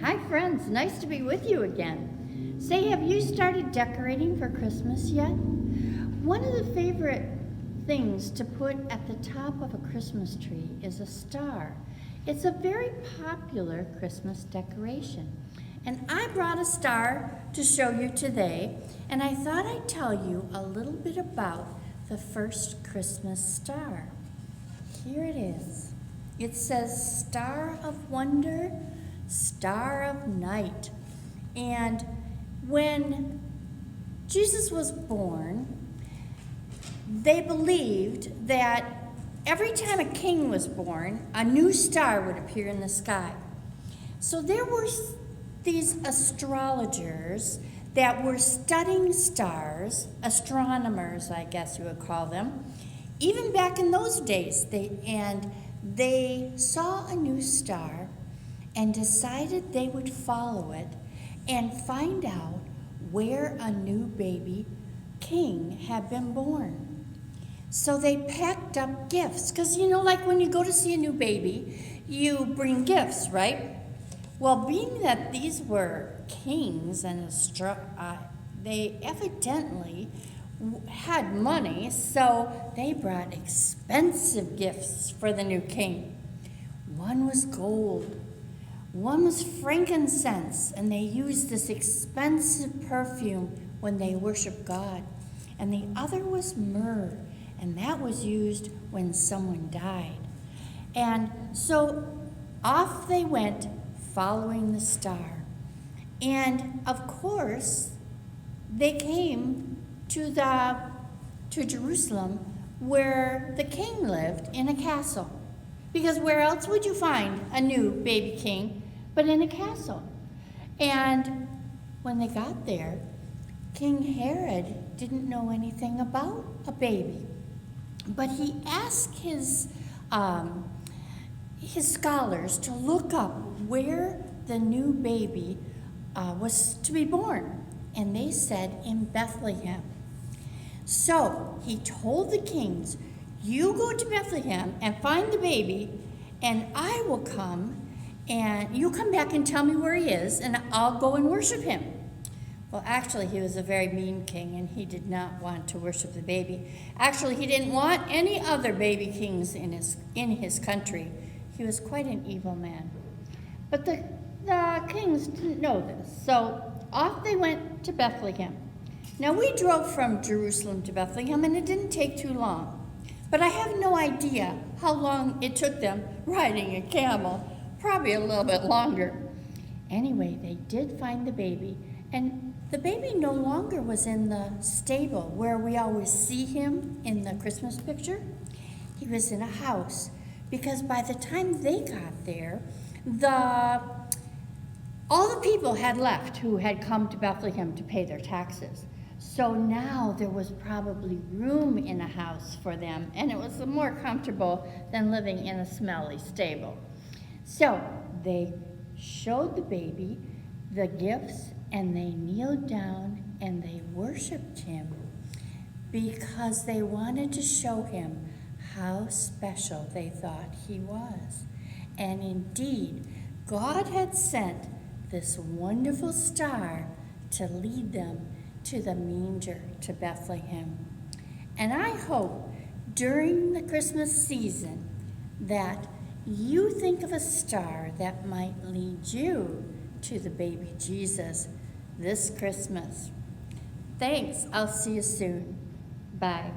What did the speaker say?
Hi friends, nice to be with you again. Say, have you started decorating for Christmas yet? One of the favorite things to put at the top of a Christmas tree is a star. It's a very popular Christmas decoration. And I brought a star to show you today, and I thought I'd tell you a little bit about the first Christmas star. Here it is. It says Star of Wonder, Star of Night. And when Jesus was born, they believed that every time a king was born, a new star would appear in the sky. So there were these astrologers that were studying stars, astronomers, I guess you would call them, even back in those days. They saw a new star and decided they would follow it and find out where a new baby king had been born. So they packed up gifts, because like when you go to see a new baby, you bring gifts, right? Well, being that these were kings and they evidently had money, so they brought expensive gifts for the new king. One was gold, one was frankincense, and they used this expensive perfume when they worshiped God. And the other was myrrh, and that was used when someone died. And so off they went, following the star. And of course, they came to Jerusalem, where the king lived in a castle. Because where else would you find a new baby king but in a castle? And when they got there, King Herod didn't know anything about a baby. But he asked his scholars to look up where the new baby was to be born. And they said in Bethlehem. So he told the kings, you go to Bethlehem and find the baby, and I will come, and you come back and tell me where he is, and I'll go and worship him. Well, actually, he was a very mean king, and he did not want to worship the baby. Actually, he didn't want any other baby kings in his country. He was quite an evil man. But the kings didn't know this, so off they went to Bethlehem. Now, we drove from Jerusalem to Bethlehem, and it didn't take too long. But I have no idea how long it took them riding a camel, probably a little bit longer. Anyway, they did find the baby, and the baby no longer was in the stable where we always see him in the Christmas picture. He was in a house, because by the time they got there, all the people had left who had come to Bethlehem to pay their taxes. So now there was probably room in a house for them, and it was more comfortable than living in a smelly stable. So they showed the baby the gifts, and they kneeled down and they worshiped him because they wanted to show him how special they thought he was. And indeed, God had sent this wonderful star to lead them to the manger, to Bethlehem. And I hope during the Christmas season that you think of a star that might lead you to the baby Jesus this Christmas. Thanks. I'll see you soon. Bye.